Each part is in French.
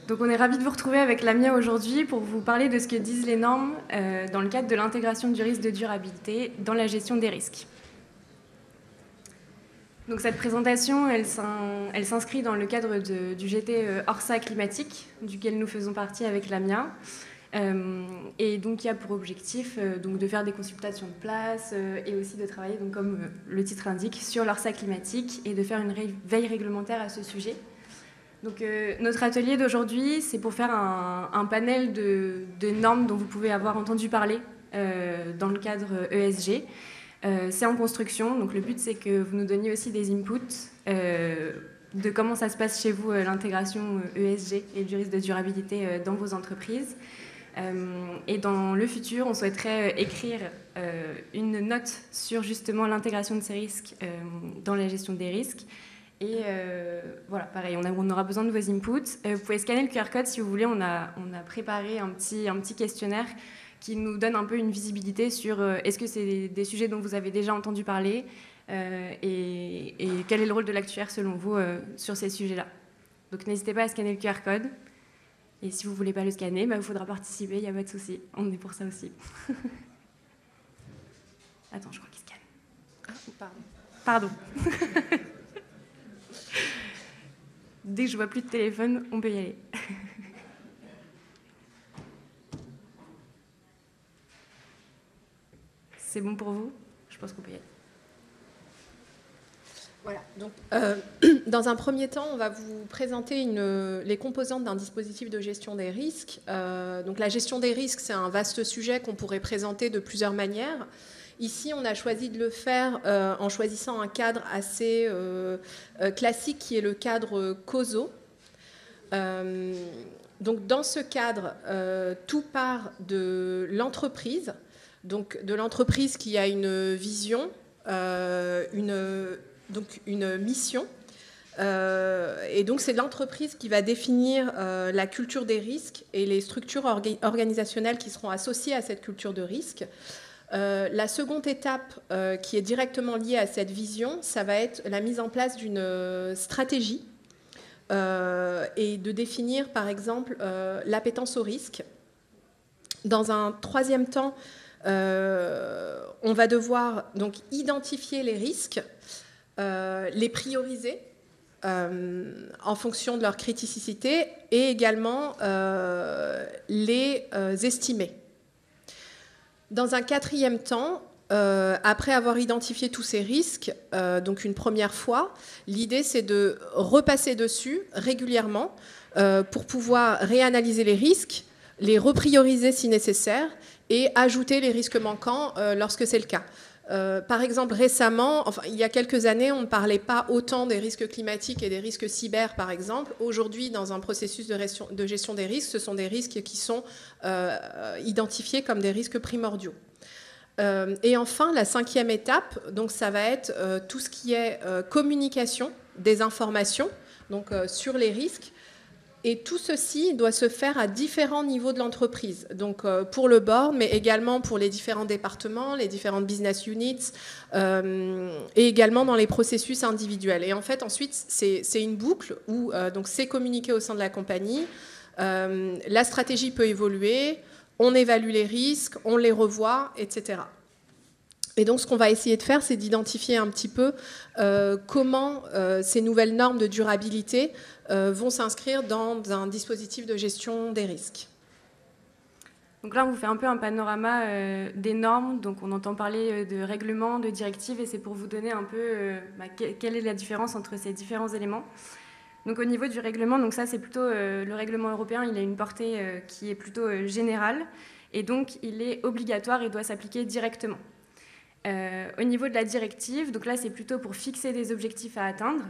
Donc on est ravis de vous retrouver avec Lamia aujourd'hui pour vous parler de ce que disent les normes dans le cadre de l'intégration du risque de durabilité dans la gestion des risques. Donc cette présentation, elle s'inscrit dans le cadre du GT Orsa climatique, duquel nous faisons partie avec Lamia. Et donc il y a pour objectif donc de faire des consultations de place et aussi de travailler, donc, comme le titre indique, sur l'Orsa climatique et de faire une veille réglementaire à ce sujet. Donc, notre atelier d'aujourd'hui, c'est pour faire un panel de normes dont vous pouvez avoir entendu parler dans le cadre ESG. C'est en construction, donc le but c'est que vous nous donniez aussi des inputs de comment ça se passe chez vous, l'intégration ESG et du risque de durabilité dans vos entreprises. Et dans le futur, on souhaiterait écrire une note sur justement l'intégration de ces risques dans la gestion des risques. Et voilà, pareil, on aura besoin de vos inputs. Vous pouvez scanner le QR code si vous voulez. On a préparé un petit questionnaire qui nous donne un peu une visibilité sur est-ce que c'est des sujets dont vous avez déjà entendu parler et quel est le rôle de l'actuaire selon vous sur ces sujets-là. Donc n'hésitez pas à scanner le QR code. Et si vous ne voulez pas le scanner, il faudra participer, il n'y a pas de souci. On est pour ça aussi. Attends, je crois qu'il scanne. Ah, pardon. Dès que je vois plus de téléphone, on peut y aller. C'est bon pour vous? Je pense qu'on peut y aller. Voilà. Donc, dans un premier temps, on va vous présenter les composantes d'un dispositif de gestion des risques. Donc, la gestion des risques, c'est un vaste sujet qu'on pourrait présenter de plusieurs manières. Ici, on a choisi de le faire en choisissant un cadre assez classique qui est le cadre COSO. Donc, dans ce cadre, tout part de l'entreprise, donc de l'entreprise qui a une vision, une mission. Et donc, c'est l'entreprise qui va définir la culture des risques et les structures organisationnelles qui seront associées à cette culture de risque. La seconde étape qui est directement liée à cette vision, ça va être la mise en place d'une stratégie et de définir, par exemple, l'appétence au risque. Dans un troisième temps, on va devoir donc identifier les risques, les prioriser en fonction de leur criticité et également les estimer. Dans un quatrième temps, après avoir identifié tous ces risques, donc une première fois, l'idée c'est de repasser dessus régulièrement pour pouvoir réanalyser les risques, les reprioriser si nécessaire et ajouter les risques manquants lorsque c'est le cas. Par exemple, récemment, il y a quelques années, on ne parlait pas autant des risques climatiques et des risques cyber, par exemple. Aujourd'hui, dans un processus de gestion des risques, ce sont des risques qui sont identifiés comme des risques primordiaux. Et enfin, la cinquième étape, donc, ça va être tout ce qui est communication des informations donc, sur les risques. Et tout ceci doit se faire à différents niveaux de l'entreprise. Donc pour le board, mais également pour les différents départements, les différentes business units, et également dans les processus individuels. Et en fait, ensuite, c'est une boucle où donc c'est communiqué au sein de la compagnie. La stratégie peut évoluer, on évalue les risques, on les revoit, etc. Et donc, ce qu'on va essayer de faire, c'est d'identifier un petit peu comment ces nouvelles normes de durabilité vont s'inscrire dans un dispositif de gestion des risques. Donc là, on vous fait un peu un panorama des normes. Donc, on entend parler de règlements, de directives, et c'est pour vous donner un peu quelle est la différence entre ces différents éléments. Donc, au niveau du règlement, donc ça, c'est plutôt le règlement européen. Il a une portée qui est plutôt générale, et donc il est obligatoire et doit s'appliquer directement. Au niveau de la directive, donc là, c'est plutôt pour fixer des objectifs à atteindre.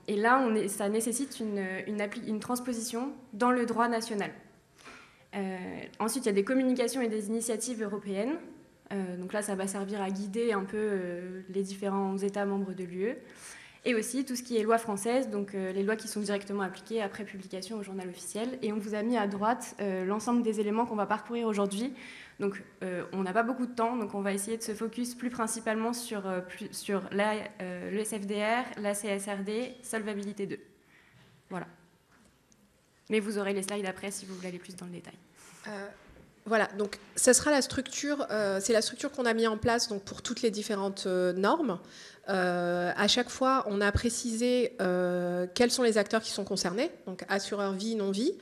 Et là, ça nécessite une transposition dans le droit national. Ensuite, il y a des communications et des initiatives européennes. Donc là, ça va servir à guider un peu les différents États membres de l'UE. Et aussi tout ce qui est loi française, donc les lois qui sont directement appliquées après publication au journal officiel. Et on vous a mis à droite l'ensemble des éléments qu'on va parcourir aujourd'hui. Donc on n'a pas beaucoup de temps, donc on va essayer de se focus plus principalement sur le SFDR, la CSRD, Solvabilité 2. Voilà. Mais vous aurez les slides après si vous voulez aller plus dans le détail. Voilà, donc ça sera la structure, c'est la structure qu'on a mis en place donc, pour toutes les différentes normes. À chaque fois, on a précisé quels sont les acteurs qui sont concernés, donc assureur vie, non-vie,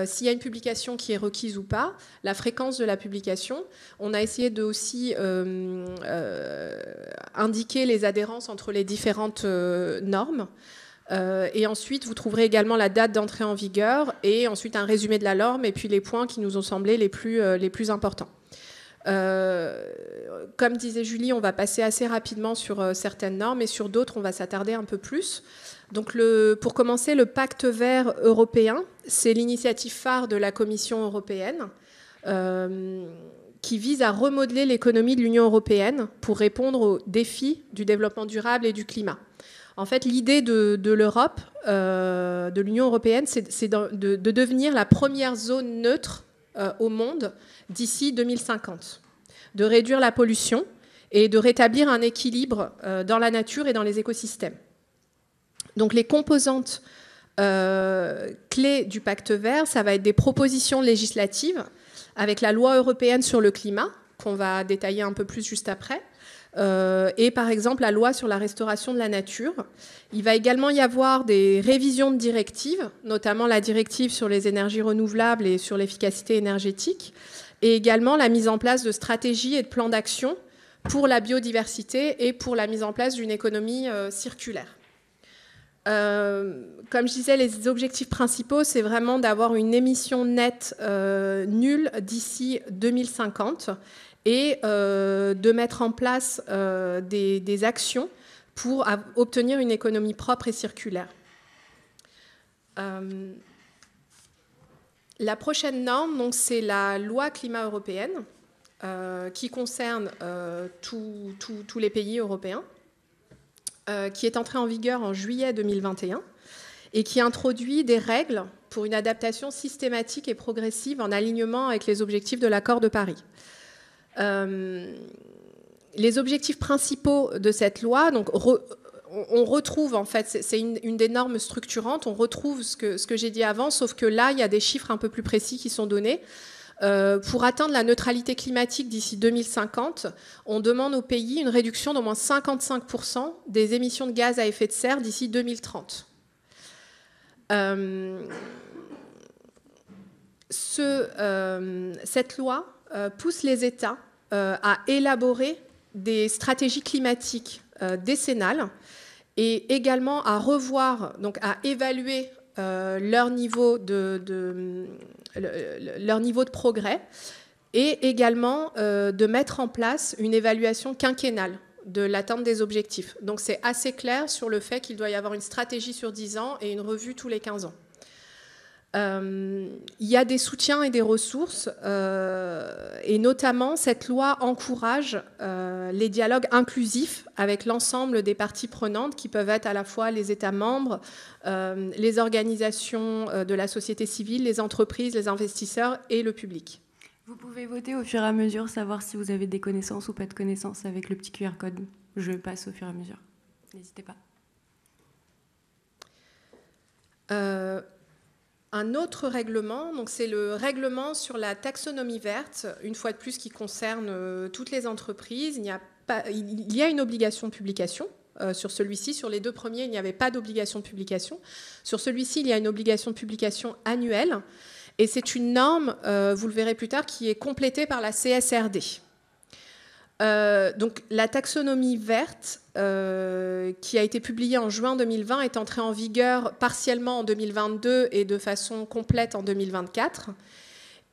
s'il y a une publication qui est requise ou pas, la fréquence de la publication. On a essayé de aussi indiquer les adhérences entre les différentes normes. Et ensuite, vous trouverez également la date d'entrée en vigueur et ensuite un résumé de la norme et puis les points qui nous ont semblé les plus importants. Comme disait Julie, on va passer assez rapidement sur certaines normes et sur d'autres, on va s'attarder un peu plus. Donc pour commencer, le pacte vert européen, c'est l'initiative phare de la Commission européenne qui vise à remodeler l'économie de l'Union européenne pour répondre aux défis du développement durable et du climat. En fait, l'idée de l'Europe, de l'Union européenne, c'est de devenir la première zone neutre au monde d'ici 2050, de réduire la pollution et de rétablir un équilibre dans la nature et dans les écosystèmes. Donc les composantes clés du pacte vert, ça va être des propositions législatives avec la loi européenne sur le climat, qu'on va détailler un peu plus juste après, et par exemple la loi sur la restauration de la nature. Il va également y avoir des révisions de directives, notamment la directive sur les énergies renouvelables et sur l'efficacité énergétique, et également la mise en place de stratégies et de plans d'action pour la biodiversité et pour la mise en place d'une économie circulaire. Comme je disais, les objectifs principaux, c'est vraiment d'avoir une émission nette nulle d'ici 2050 et de mettre en place des actions pour obtenir une économie propre et circulaire. La prochaine norme, donc, c'est la loi climat européenne qui concerne tous les pays européens, qui est entrée en vigueur en juillet 2021 et qui introduit des règles pour une adaptation systématique et progressive en alignement avec les objectifs de l'accord de Paris. Les objectifs principaux de cette loi, donc, on retrouve, en fait, c'est une des normes structurantes, on retrouve ce que j'ai dit avant, sauf que là, il y a des chiffres un peu plus précis qui sont donnés. Pour atteindre la neutralité climatique d'ici 2050, on demande aux pays une réduction d'au moins 55% des émissions de gaz à effet de serre d'ici 2030. Cette loi pousse les États à élaborer des stratégies climatiques décennales et également à revoir, donc à évaluer leur niveau de progrès et également de mettre en place une évaluation quinquennale de l'atteinte des objectifs. Donc c'est assez clair sur le fait qu'il doit y avoir une stratégie sur 10 ans et une revue tous les 15 ans. Il y a des soutiens et des ressources et notamment cette loi encourage les dialogues inclusifs avec l'ensemble des parties prenantes qui peuvent être à la fois les États membres, les organisations de la société civile, les entreprises, les investisseurs et le public. Vous pouvez voter au fur et à mesure, savoir si vous avez des connaissances ou pas de connaissances avec le petit QR code. Je passe au fur et à mesure. N'hésitez pas. Un autre règlement, donc c'est le règlement sur la taxonomie verte, une fois de plus qui concerne toutes les entreprises. Il y a une obligation de publication sur celui-ci. Sur les deux premiers, il n'y avait pas d'obligation de publication. Sur celui-ci, il y a une obligation de publication annuelle. Et c'est une norme, vous le verrez plus tard, qui est complétée par la CSRD. Donc la taxonomie verte qui a été publiée en juin 2020 est entrée en vigueur partiellement en 2022 et de façon complète en 2024.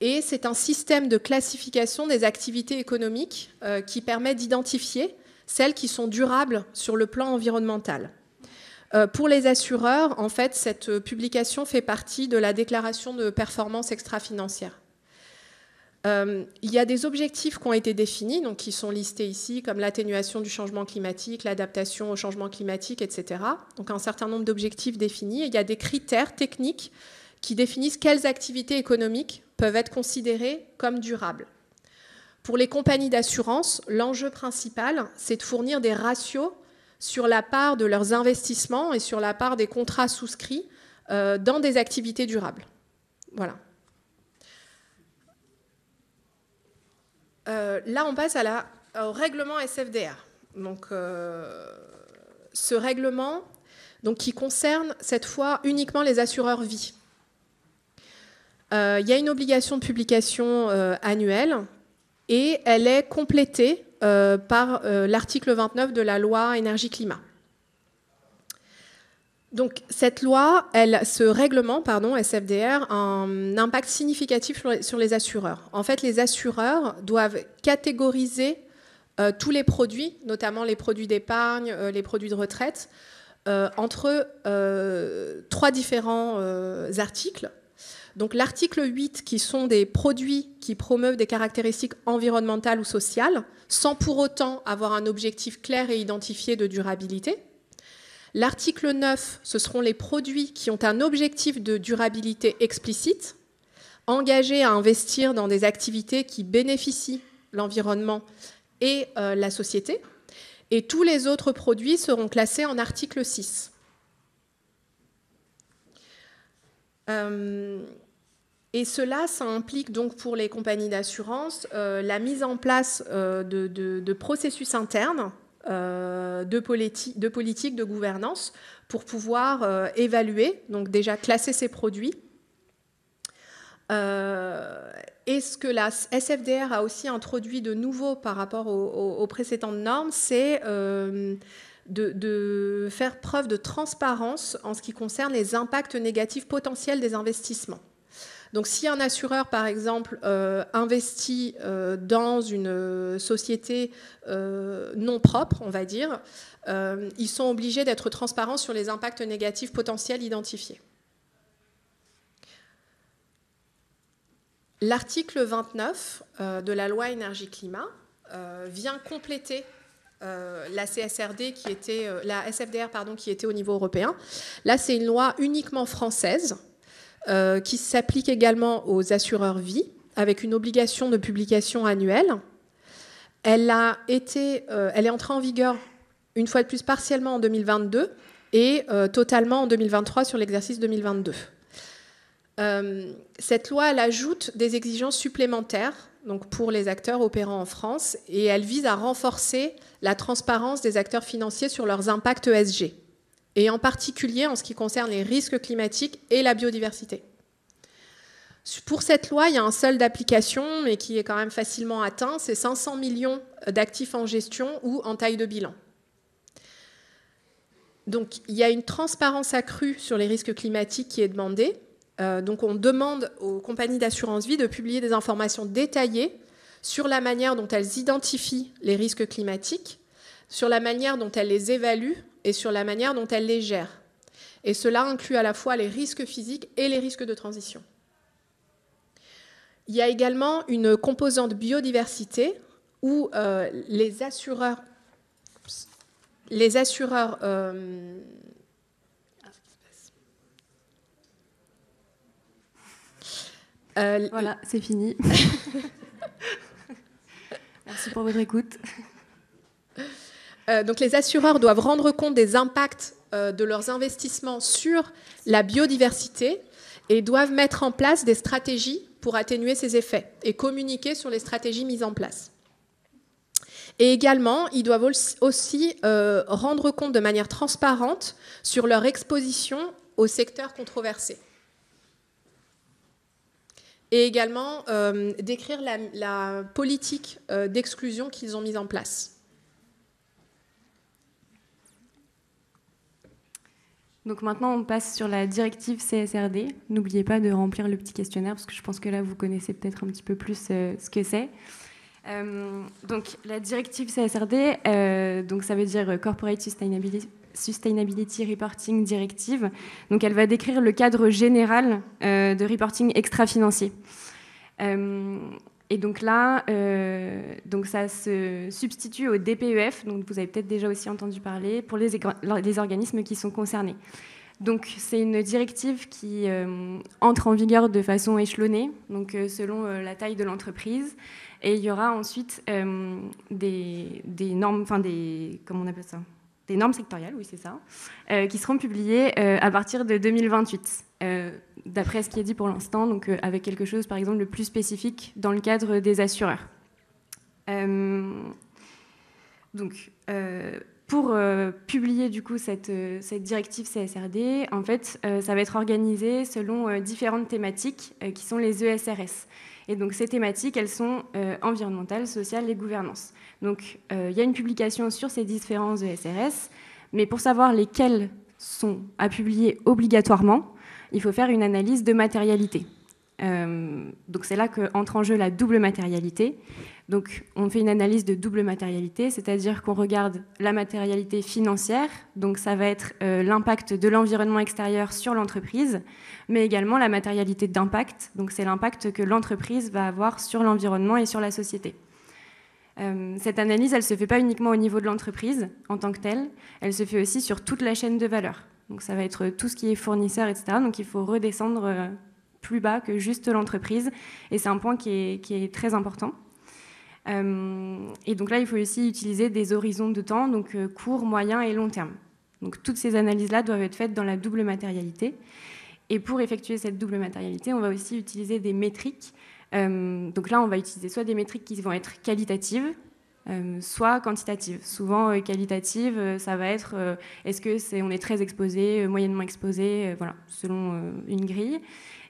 Et c'est un système de classification des activités économiques qui permet d'identifier celles qui sont durables sur le plan environnemental. Pour les assureurs, en fait, cette publication fait partie de la déclaration de performance extra-financière. Il y a des objectifs qui ont été définis, donc qui sont listés ici, comme l'atténuation du changement climatique, l'adaptation au changement climatique, etc. Donc un certain nombre d'objectifs définis. Et il y a des critères techniques qui définissent quelles activités économiques peuvent être considérées comme durables. Pour les compagnies d'assurance, l'enjeu principal, c'est de fournir des ratios sur la part de leurs investissements et sur la part des contrats souscrits dans des activités durables. Voilà. Là, on passe au règlement SFDR. Donc, ce règlement donc, qui concerne cette fois uniquement les assureurs vie. Il y a une obligation de publication annuelle et elle est complétée par l'article 29 de la loi énergie-climat. Donc, ce règlement, SFDR, a un impact significatif sur les assureurs. En fait, les assureurs doivent catégoriser tous les produits, notamment les produits d'épargne, les produits de retraite, entre 3 différents articles. Donc, l'article 8, qui sont des produits qui promeuvent des caractéristiques environnementales ou sociales, sans pour autant avoir un objectif clair et identifié de durabilité. L'article 9, ce seront les produits qui ont un objectif de durabilité explicite, engagés à investir dans des activités qui bénéficient l'environnement et la société. Et tous les autres produits seront classés en article 6. Et cela, ça implique donc pour les compagnies d'assurance la mise en place de processus internes, de politique, de gouvernance, pour pouvoir évaluer, donc déjà classer ces produits. Et ce que la SFDR a aussi introduit de nouveau par rapport aux précédentes normes, c'est de faire preuve de transparence en ce qui concerne les impacts négatifs potentiels des investissements. Donc, si un assureur, par exemple, investit dans une société non propre, on va dire, ils sont obligés d'être transparents sur les impacts négatifs potentiels identifiés. L'article 29 de la loi énergie-climat vient compléter la CSRD qui était, la SFDR qui était au niveau européen. Là, c'est une loi uniquement française qui s'applique également aux assureurs vie, avec une obligation de publication annuelle. Elle est entrée en vigueur une fois de plus partiellement en 2022 et totalement en 2023 sur l'exercice 2022. Cette loi, elle ajoute des exigences supplémentaires donc pour les acteurs opérant en France et elle vise à renforcer la transparence des acteurs financiers sur leurs impacts ESG. Et en particulier en ce qui concerne les risques climatiques et la biodiversité. Pour cette loi, il y a un seuil d'application, mais qui est quand même facilement atteint, c'est 500 millions d'actifs en gestion ou en taille de bilan. Donc, il y a une transparence accrue sur les risques climatiques qui est demandée. Donc, on demande aux compagnies d'assurance vie de publier des informations détaillées sur la manière dont elles identifient les risques climatiques, sur la manière dont elles les évaluent, et sur la manière dont elle les gère. Et cela inclut à la fois les risques physiques et les risques de transition. Il y a également une composante biodiversité où les assureurs voilà, c'est fini. Merci pour votre écoute. Donc les assureurs doivent rendre compte des impacts de leurs investissements sur la biodiversité et doivent mettre en place des stratégies pour atténuer ces effets et communiquer sur les stratégies mises en place. Et également, ils doivent aussi rendre compte de manière transparente sur leur exposition aux secteurs controversés. Et également décrire la politique d'exclusion qu'ils ont mise en place. Donc maintenant, on passe sur la directive CSRD. N'oubliez pas de remplir le petit questionnaire, parce que je pense que là, vous connaissez peut-être un petit peu plus ce que c'est. Donc la directive CSRD, donc ça veut dire Corporate Sustainability Reporting Directive. Donc elle va décrire le cadre général de reporting extra-financier. Et donc là, donc ça se substitue au DPEF, dont vous avez peut-être déjà aussi entendu parler, pour les organismes qui sont concernés. Donc c'est une directive qui entre en vigueur de façon échelonnée, donc selon la taille de l'entreprise. Et il y aura ensuite des normes, enfin comment on appelle ça ? Des normes sectorielles, oui c'est ça, qui seront publiées à partir de 2028. d'après ce qui est dit pour l'instant, donc avec quelque chose par exemple le plus spécifique dans le cadre des assureurs. Pour publier du coup cette directive CSRD, en fait, ça va être organisé selon différentes thématiques qui sont les ESRS. Et donc ces thématiques, elles sont environnementales, sociales et gouvernance. Donc il y a une publication sur ces différents ESRS, mais pour savoir lesquels sont à publier obligatoirement, il faut faire une analyse de matérialité. Donc c'est là qu'entre en jeu la double matérialité. Donc on fait une analyse de double matérialité, c'est-à-dire qu'on regarde la matérialité financière, donc ça va être l'impact de l'environnement extérieur sur l'entreprise, mais également la matérialité d'impact, donc c'est l'impact que l'entreprise va avoir sur l'environnement et sur la société. Cette analyse, elle ne se fait pas uniquement au niveau de l'entreprise en tant que telle, elle se fait aussi sur toute la chaîne de valeur. Donc ça va être tout ce qui est fournisseur, etc. Donc il faut redescendre plus bas que juste l'entreprise, et c'est un point qui est très important. Et donc là, il faut aussi utiliser des horizons de temps, donc court, moyen et long terme. Donc toutes ces analyses-là doivent être faites dans la double matérialité. Et pour effectuer cette double matérialité, on va aussi utiliser des métriques. Donc là, on va utiliser soit des métriques qui vont être qualitatives, soit quantitatives. Souvent, qualitatives, ça va être est-ce qu'on est très exposé, moyennement exposé, voilà, selon une grille.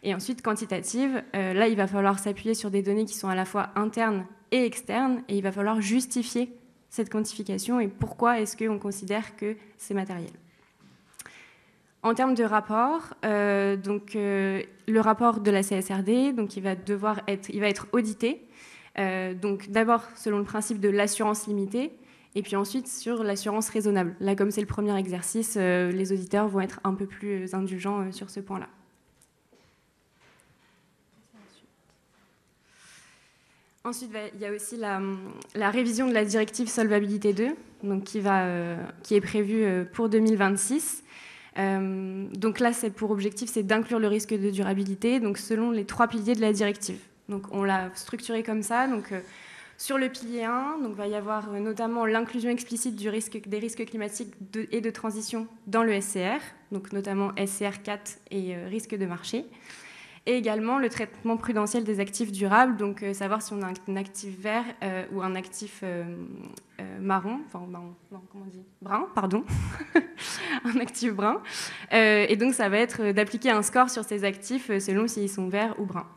Et ensuite, quantitative, là, il va falloir s'appuyer sur des données qui sont à la fois internes et externes, et il va falloir justifier cette quantification et pourquoi est-ce qu'on considère que c'est matériel. En termes de rapport, le rapport de la CSRD, donc il va être audité. Donc d'abord selon le principe de l'assurance limitée, et puis ensuite sur l'assurance raisonnable. Là, comme c'est le premier exercice, les auditeurs vont être un peu plus indulgents sur ce point-là. Ensuite, il y a aussi la révision de la directive Solvabilité 2, donc qui est prévue pour 2026. Donc là, pour objectif, c'est d'inclure le risque de durabilité, donc selon les 3 piliers de la directive. Donc on l'a structuré comme ça. Donc sur le pilier 1, donc va y avoir notamment l'inclusion explicite des risques climatiques et de transition dans le SCR, donc notamment SCR 4 et risque de marché. Et également le traitement prudentiel des actifs durables, donc savoir si on a un actif vert ou un actif marron, enfin comment on dit, brun, pardon, un actif brun. Et donc ça va être d'appliquer un score sur ces actifs selon s'ils sont verts ou bruns.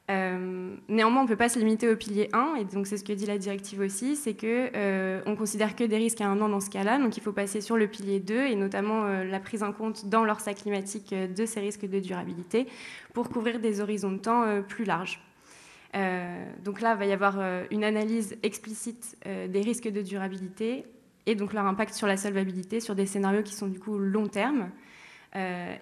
Néanmoins, on ne peut pas se limiter au pilier 1, et donc c'est ce que dit la directive aussi, c'est qu'on considère que des risques à 1 an dans ce cas-là, donc il faut passer sur le pilier 2, et notamment la prise en compte dans l'ORSA climatique de ces risques de durabilité, pour couvrir des horizons de temps plus larges. Donc là, il va y avoir une analyse explicite des risques de durabilité, et donc leur impact sur la solvabilité, sur des scénarios qui sont du coup long terme,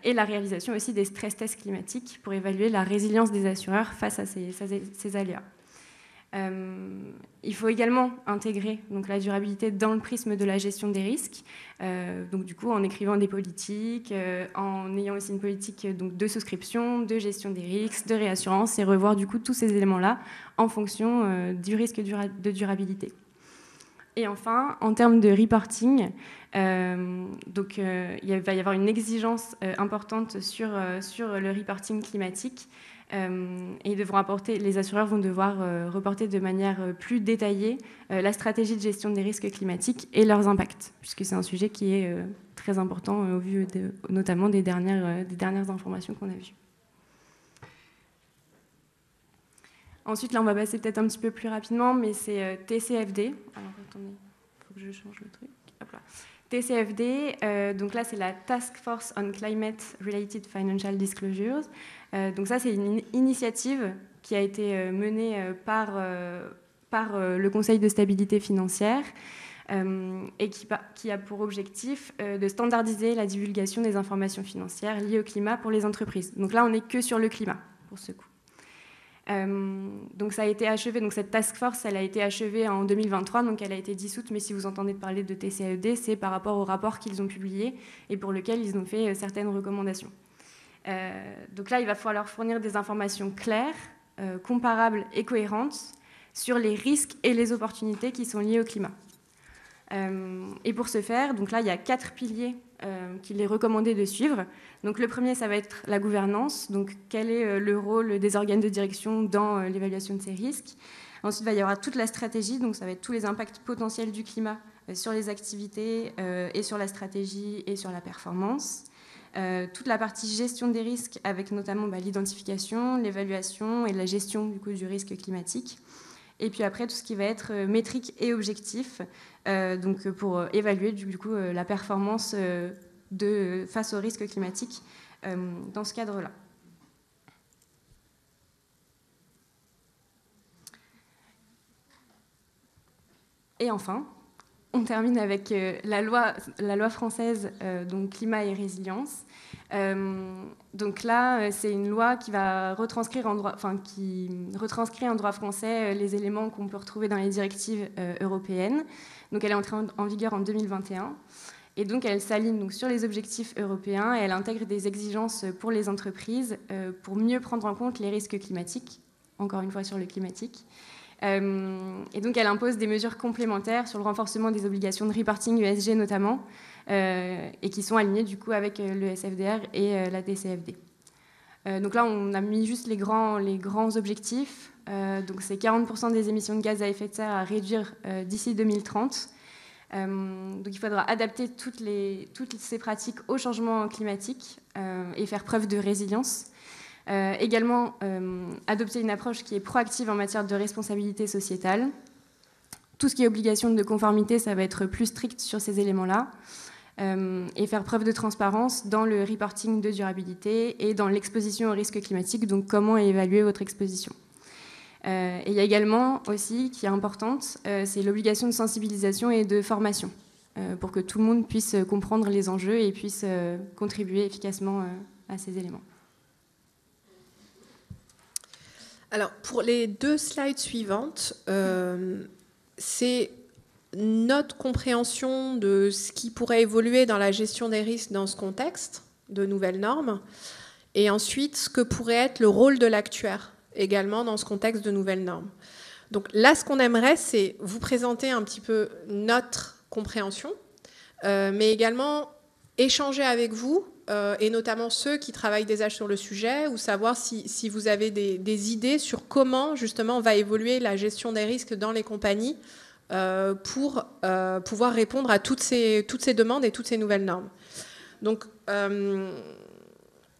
et la réalisation aussi des stress tests climatiques pour évaluer la résilience des assureurs face à ces aléas. Il faut également intégrer donc, la durabilité dans le prisme de la gestion des risques, donc du coup en écrivant des politiques, en ayant aussi une politique donc, de souscription, de gestion des risques, de réassurance, et revoir du coup tous ces éléments-là en fonction du risque de durabilité. Et enfin, en termes de reporting, il va y avoir une exigence importante sur le reporting climatique. Et les assureurs vont devoir reporter de manière plus détaillée la stratégie de gestion des risques climatiques et leurs impacts, puisque c'est un sujet qui est très important au vu notamment des dernières informations qu'on a vues. Ensuite, là, on va passer peut-être un petit peu plus rapidement, mais c'est TCFD. Alors, attendez, il faut que je change le truc. Hop là. TCFD, donc là, c'est la Task Force on Climate Related Financial Disclosures. Donc ça, c'est une initiative qui a été menée par le Conseil de stabilité financière et qui a pour objectif de standardiser la divulgation des informations financières liées au climat pour les entreprises. Donc là, on n'est que sur le climat, pour ce coup. Donc ça a été achevé, donc cette task force elle a été achevée en 2023, donc elle a été dissoute, mais si vous entendez parler de TCFD, c'est par rapport au rapport qu'ils ont publié et pour lequel ils ont fait certaines recommandations. Donc là il va falloir fournir des informations claires, comparables et cohérentes sur les risques et les opportunités qui sont liés au climat. Et pour ce faire, donc là, il y a 4 piliers qu'il est recommandé de suivre. Donc le premier, ça va être la gouvernance. Donc quel est le rôle des organes de direction dans l'évaluation de ces risques. Ensuite, il va y avoir toute la stratégie. Donc ça va être tous les impacts potentiels du climat sur les activités et sur la stratégie et sur la performance. Toute la partie gestion des risques avec notamment l'identification, l'évaluation et la gestion du risque climatique. Et puis après, tout ce qui va être métrique et objectif, donc pour évaluer la performance face au risque climatique dans ce cadre-là. Et enfin, on termine avec la loi française, donc climat et résilience. Donc là, c'est une loi qui va retranscrire en droit français les éléments qu'on peut retrouver dans les directives européennes. Donc elle est entrée en vigueur en 2021. Et donc elle s'aligne donc sur les objectifs européens et elle intègre des exigences pour les entreprises pour mieux prendre en compte les risques climatiques, encore une fois sur le climatique. Et donc elle impose des mesures complémentaires sur le renforcement des obligations de reporting ESG notamment, et qui sont alignées du coup avec le SFDR et la TCFD. Donc là on a mis juste les grands objectifs, donc c'est 40% des émissions de gaz à effet de serre à réduire d'ici 2030. Donc il faudra adapter toutes ces pratiques au changement climatique et faire preuve de résilience. Également, adopter une approche qui est proactive en matière de responsabilité sociétale. Tout ce qui est obligation de conformité, ça va être plus strict sur ces éléments-là. Et faire preuve de transparence dans le reporting de durabilité et dans l'exposition au risque climatique, donc comment évaluer votre exposition. Et il y a également aussi, qui est importante, c'est l'obligation de sensibilisation et de formation, pour que tout le monde puisse comprendre les enjeux et puisse contribuer efficacement à ces éléments. Alors, pour les 2 slides suivantes, c'est notre compréhension de ce qui pourrait évoluer dans la gestion des risques dans ce contexte de nouvelles normes, et ensuite ce que pourrait être le rôle de l'actuaire également dans ce contexte de nouvelles normes. Donc là, ce qu'on aimerait, c'est vous présenter un petit peu notre compréhension, mais également échanger avec vous, et notamment ceux qui travaillent déjà sur le sujet, ou savoir si vous avez des idées sur comment justement va évoluer la gestion des risques dans les compagnies pour pouvoir répondre à toutes ces demandes et toutes ces nouvelles normes. Donc,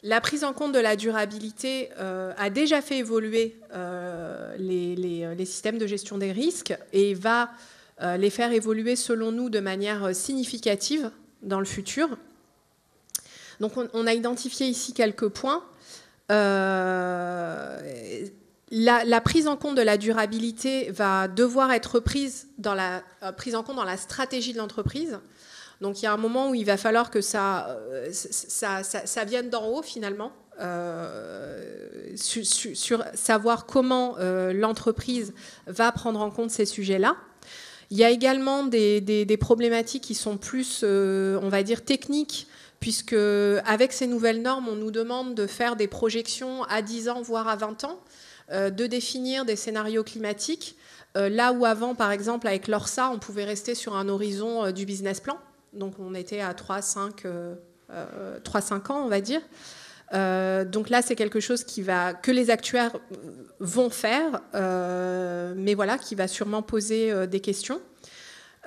la prise en compte de la durabilité a déjà fait évoluer les systèmes de gestion des risques et va les faire évoluer, selon nous, de manière significative dans le futur. Donc, on a identifié ici quelques points. La prise en compte de la durabilité va devoir être prise en compte dans la stratégie de l'entreprise. Donc, il y a un moment où il va falloir que ça vienne d'en haut, finalement, sur savoir comment l'entreprise va prendre en compte ces sujets-là. Il y a également des problématiques qui sont plus, on va dire, techniques, puisque avec ces nouvelles normes, on nous demande de faire des projections à 10 ans, voire à 20 ans, de définir des scénarios climatiques, là où avant, par exemple, avec l'ORSA, on pouvait rester sur un horizon du business plan. Donc on était à 3-5 ans, on va dire. Donc là, c'est quelque chose que les actuaires vont faire, mais voilà, qui va sûrement poser des questions.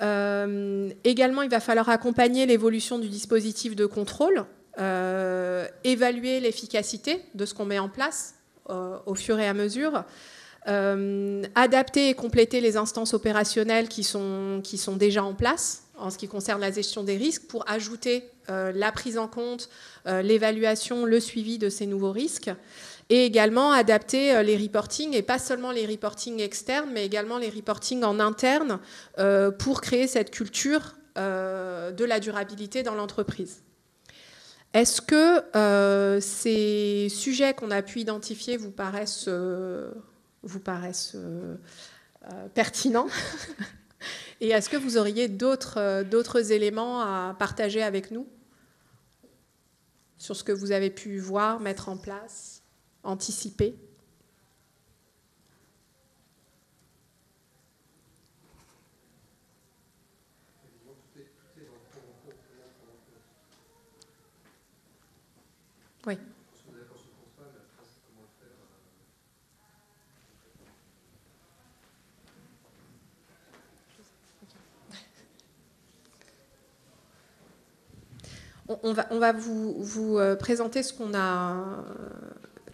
Également, il va falloir accompagner l'évolution du dispositif de contrôle, évaluer l'efficacité de ce qu'on met en place au fur et à mesure, adapter et compléter les instances opérationnelles qui sont déjà en place en ce qui concerne la gestion des risques pour ajouter la prise en compte, l'évaluation, le suivi de ces nouveaux risques, et également adapter les reportings, et pas seulement les reportings externes, mais également les reportings en interne pour créer cette culture de la durabilité dans l'entreprise. Est-ce que ces sujets qu'on a pu identifier vous paraissent pertinents? Et est-ce que vous auriez d'autres éléments à partager avec nous sur ce que vous avez pu voir, mettre en place, anticiper? Oui. On va vous présenter ce qu'on a,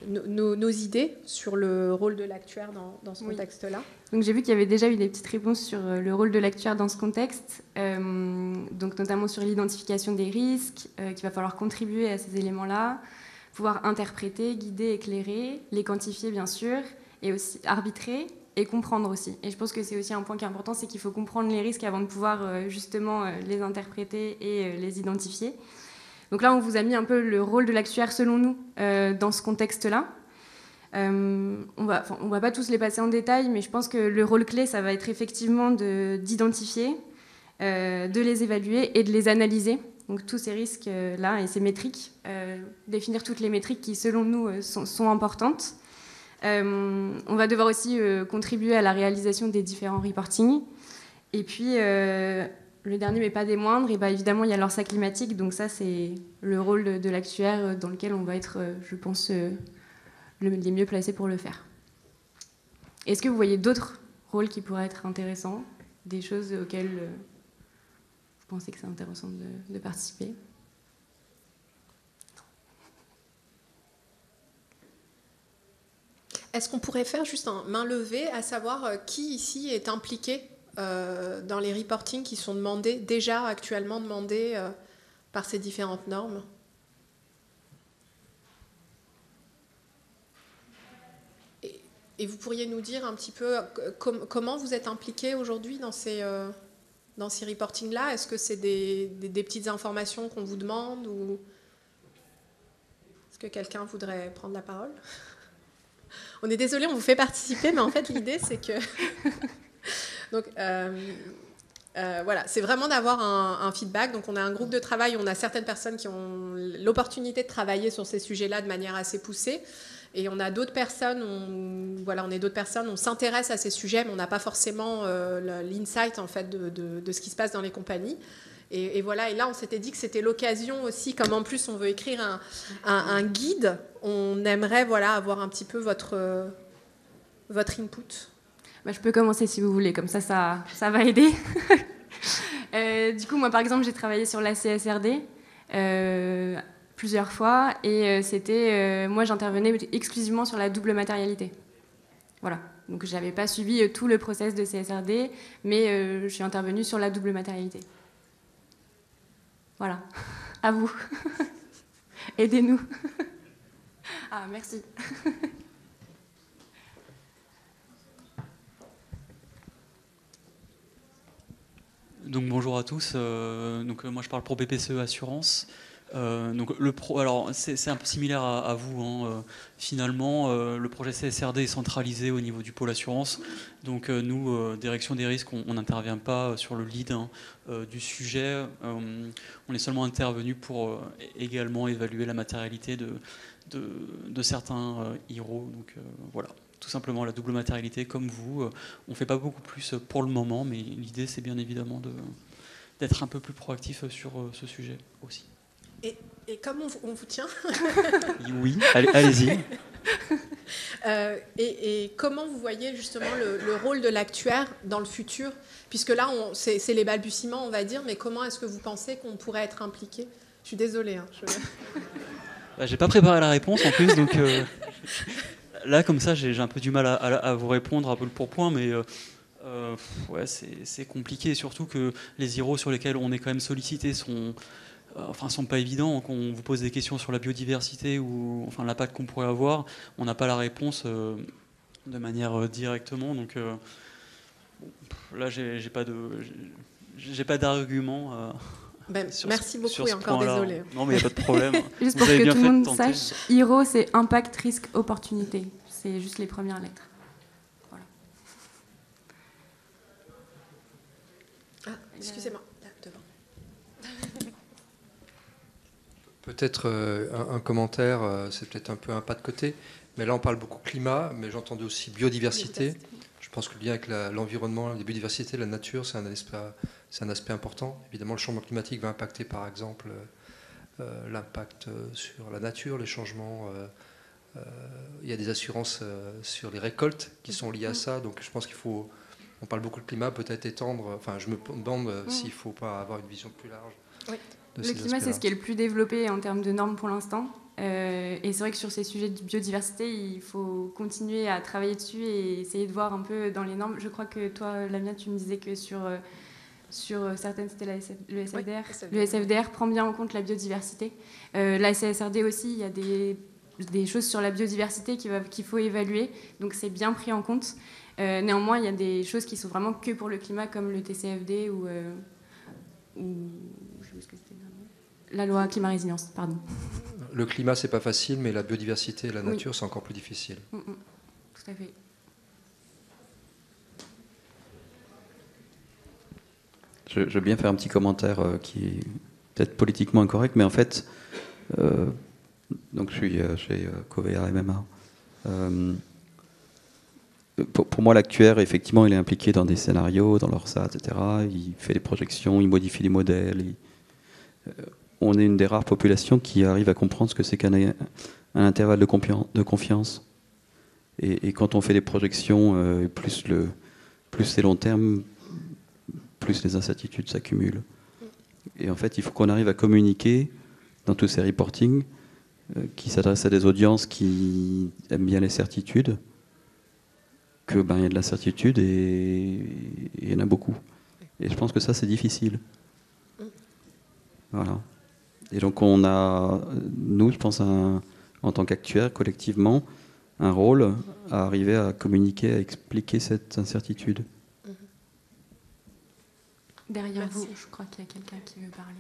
nos idées sur le rôle de l'actuaire dans ce contexte-là. Donc j'ai vu qu'il y avait déjà eu des petites réponses sur le rôle de l'actuaire dans ce contexte, donc notamment sur l'identification des risques, qu'il va falloir contribuer à ces éléments-là, pouvoir interpréter, guider, éclairer, les quantifier bien sûr, et aussi arbitrer et comprendre aussi. Et je pense que c'est aussi un point qui est important, c'est qu'il faut comprendre les risques avant de pouvoir justement les interpréter et les identifier. Donc là, on vous a mis un peu le rôle de l'actuaire selon nous dans ce contexte-là. On va pas tous les passer en détail, mais je pense que le rôle clé, ça va être effectivement d'identifier, de les évaluer et de les analyser. Donc tous ces risques-là et ces métriques, définir toutes les métriques qui, selon nous, sont importantes. On va devoir aussi contribuer à la réalisation des différents reportings. Et puis, le dernier, mais pas des moindres, et évidemment, il y a l'ORSA climatique. Donc ça, c'est le rôle de l'actuaire dans lequel on va être, je pense, les mieux placés pour le faire. Est-ce que vous voyez d'autres rôles qui pourraient être intéressants, des choses auxquelles vous pensez que c'est intéressant de participer ? Est-ce qu'on pourrait faire juste un main levée, à savoir qui ici est impliqué dans les reportings qui sont demandés, déjà actuellement demandés par ces différentes normes ? Et vous pourriez nous dire un petit peu comment vous êtes impliqué aujourd'hui dans ces reportings-là ? Est-ce que c'est des petites informations qu'on vous demande, ou est-ce que quelqu'un voudrait prendre la parole ? On est désolé, on vous fait participer, mais en fait l'idée c'est que donc voilà, c'est vraiment d'avoir un feedback. Donc on a un groupe de travail, on a certaines personnes qui ont l'opportunité de travailler sur ces sujets-là de manière assez poussée. Et on a d'autres personnes, on s'intéresse à ces sujets, mais on n'a pas forcément l'insight en fait de ce qui se passe dans les compagnies. Et voilà, et là on s'était dit que c'était l'occasion aussi, comme en plus on veut écrire un guide, on aimerait avoir un petit peu votre input. Je peux commencer si vous voulez, comme ça va aider. Du coup, moi par exemple, j'ai travaillé sur la CSRD. Plusieurs fois, et moi j'intervenais exclusivement sur la double matérialité. Voilà, donc j'avais pas suivi tout le process de CSRD, mais je suis intervenue sur la double matérialité. Voilà, à vous. Aidez-nous. Ah, merci. Donc bonjour à tous. Moi je parle pour BPCE Assurance. Alors c'est un peu similaire à vous. Finalement, le projet CSRD est centralisé au niveau du pôle assurance. Donc nous, direction des risques, on n'intervient pas sur le lead du sujet. On est seulement intervenu pour également évaluer la matérialité de certains héros. Donc voilà, tout simplement la double matérialité comme vous. On ne fait pas beaucoup plus pour le moment, mais l'idée c'est bien évidemment d'être un peu plus proactif sur ce sujet aussi. Et comme on vous tient Oui, allez-y. Et comment vous voyez justement le rôle de l'actuaire dans le futur ? Puisque là, c'est les balbutiements, on va dire, mais comment est-ce que vous pensez qu'on pourrait être impliqué ? Je suis désolée. J'ai pas préparé la réponse en plus, donc là, comme ça, j'ai un peu du mal à vous répondre un peu le pourpoint, mais c'est compliqué, surtout que les IRO sur lesquels on est quand même sollicité sont pas évidents. Quand on vous pose des questions sur la biodiversité ou l'impact qu'on pourrait avoir, on n'a pas la réponse de manière directement. Donc là, j'ai pas d'argument. Merci beaucoup et encore désolé. Non, mais il n'y a pas de problème. Juste pour que tout le monde sache, IRO, c'est impact, risque, opportunité. C'est juste les premières lettres. Voilà. Ah, excusez-moi. Peut-être un commentaire, c'est peut-être un peu un pas de côté, mais là on parle beaucoup climat, mais j'ai entendu aussi biodiversité. Je pense que le lien avec l'environnement, la biodiversité, la nature, c'est un aspect important. Évidemment, le changement climatique va impacter par exemple l'impact sur la nature, les changements. Il y a des assurances sur les récoltes qui sont liées à ça. Donc je pense qu'il faut, on parle beaucoup de climat, peut-être étendre. Enfin, je me demande s'il ne faut pas avoir une vision plus large. Oui. Le climat, c'est ce qui est le plus développé en termes de normes pour l'instant. Et c'est vrai que sur ces sujets de biodiversité, il faut continuer à travailler dessus et essayer de voir un peu dans les normes. Je crois que toi, Lamia, tu me disais que sur certaines, c'était le SFDR. Oui, le SFDR prend bien en compte la biodiversité. La CSRD aussi, il y a des choses sur la biodiversité qu'il faut évaluer. Donc c'est bien pris en compte. Néanmoins, il y a des choses qui sont vraiment que pour le climat, comme le TCFD ou je sais plus ce que c'était. La loi climat résilience, pardon. Le climat, c'est pas facile, mais la biodiversité et la nature, oui, c'est encore plus difficile. Tout à fait. Je veux bien faire un petit commentaire qui est peut-être politiquement incorrect, mais en fait, donc je suis chez Covea MMA. Pour moi, l'actuaire, effectivement, il est impliqué dans des scénarios, dans l'ORSA, etc. Il fait des projections, il modifie les modèles. On est une des rares populations qui arrive à comprendre ce que c'est qu'un intervalle de confiance. Et quand on fait des projections, plus c'est long terme, plus les incertitudes s'accumulent. Et en fait, il faut qu'on arrive à communiquer dans tous ces reportings qui s'adressent à des audiences qui aiment bien les certitudes, que il y a de l'incertitude et il y en a beaucoup. Et je pense que ça, c'est difficile. Voilà. Et donc on a, nous, je pense, en tant qu'actuaires, collectivement, un rôle à arriver à communiquer, à expliquer cette incertitude. Derrière vous, je crois qu'il y a quelqu'un qui veut parler.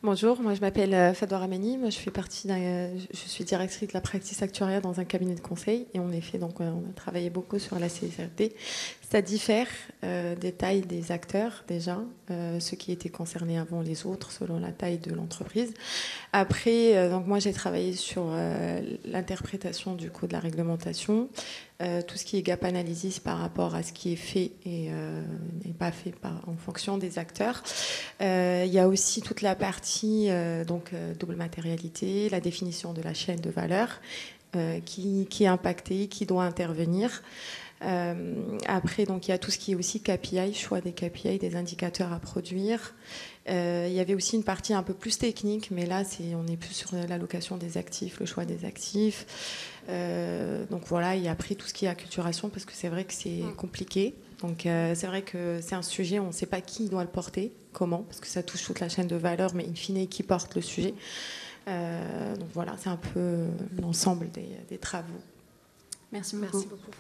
Bonjour, moi je m'appelle Fadwa Ramani, moi je suis directrice de la practice actuariale dans un cabinet de conseil et en effet donc on a travaillé beaucoup sur la CSRD. Ça diffère des tailles des acteurs déjà, ceux qui étaient concernés avant les autres selon la taille de l'entreprise. Après donc moi j'ai travaillé sur l'interprétation du coup de la réglementation, tout ce qui est gap analysis par rapport à ce qui est fait et pas fait en fonction des acteurs. Il y a aussi toute la partie double matérialité, la définition de la chaîne de valeur qui est impactée, qui doit intervenir. Après, donc, il y a tout ce qui est aussi KPI, choix des KPI, des indicateurs à produire. Il y avait aussi une partie un peu plus technique, mais là, on est plus sur l'allocation des actifs, le choix des actifs. Donc voilà, et après tout ce qui est acculturation, parce que c'est vrai que c'est compliqué. Donc c'est vrai que c'est un sujet, on ne sait pas qui doit le porter, comment, parce que ça touche toute la chaîne de valeur, mais in fine, qui porte le sujet. Donc voilà, c'est un peu l'ensemble des travaux. Merci beaucoup. Merci beaucoup.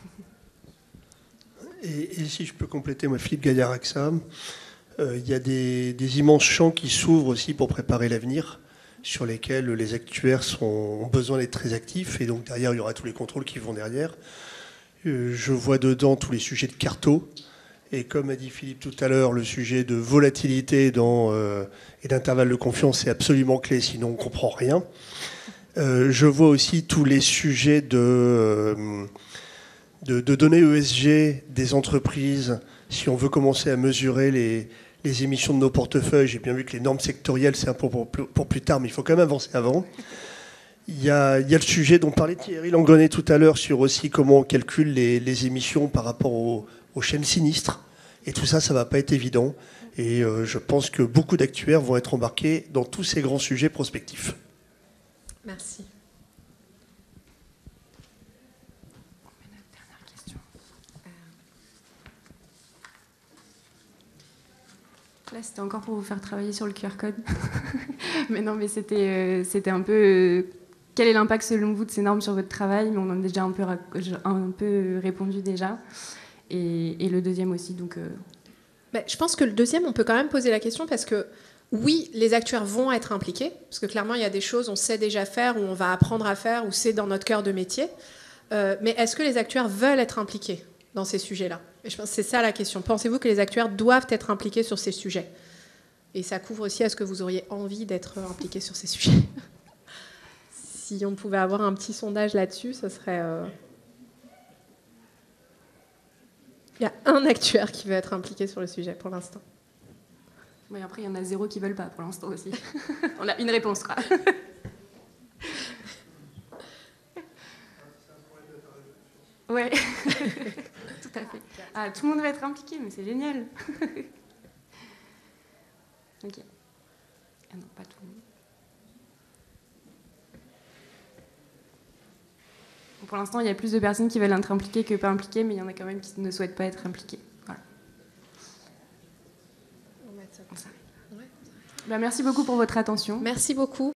Et si je peux compléter, moi, Philippe Gaillard-Axam, il y a des immenses champs qui s'ouvrent aussi pour préparer l'avenir, sur lesquels les actuaires ont besoin d'être très actifs, et donc derrière, il y aura tous les contrôles qui vont derrière. Je vois dedans tous les sujets de carto, et comme a dit Philippe tout à l'heure, le sujet de volatilité et d'intervalle de confiance est absolument clé, sinon on ne comprend rien. Je vois aussi tous les sujets de données ESG des entreprises, si on veut commencer à mesurer les émissions de nos portefeuilles. J'ai bien vu que les normes sectorielles, c'est un peu pour plus tard, mais il faut quand même avancer avant. Il y a le sujet dont parlait Thierry Langrenay tout à l'heure sur aussi comment on calcule les émissions par rapport aux chaînes sinistres. Et tout ça, ça ne va pas être évident. Et je pense que beaucoup d'actuaires vont être embarqués dans tous ces grands sujets prospectifs. Merci. Là, c'était encore pour vous faire travailler sur le QR code. Mais non, mais c'était un peu... quel est l'impact selon vous de ces normes sur votre travail? Mais on en a déjà un peu répondu déjà. Et le deuxième aussi, donc... Je pense que le deuxième, on peut quand même poser la question parce que oui, les actuaires vont être impliqués, parce que clairement, il y a des choses on sait déjà faire, ou on va apprendre à faire, ou c'est dans notre cœur de métier. Mais est-ce que les actuaires veulent être impliqués dans ces sujets-là? Et je pense que c'est ça la question. Pensez-vous que les actuaires doivent être impliqués sur ces sujets? Et ça couvre aussi, est-ce que vous auriez envie d'être impliqués sur ces sujets? Si on pouvait avoir un petit sondage là-dessus, ce serait... Il y a un actuaire qui veut être impliqué sur le sujet pour l'instant. Oui, après, il y en a 0 qui ne veulent pas pour l'instant aussi. On a une réponse, quoi. Ouais, tout à fait. Ah, tout le monde va être impliqué, mais c'est génial. Ok. Ah non, pas tout le monde. Bon, pour l'instant, il y a plus de personnes qui veulent être impliquées que pas impliquées, mais il y en a quand même qui ne souhaitent pas être impliquées. Voilà. On s'arrête. Bah, merci beaucoup pour votre attention. Merci beaucoup.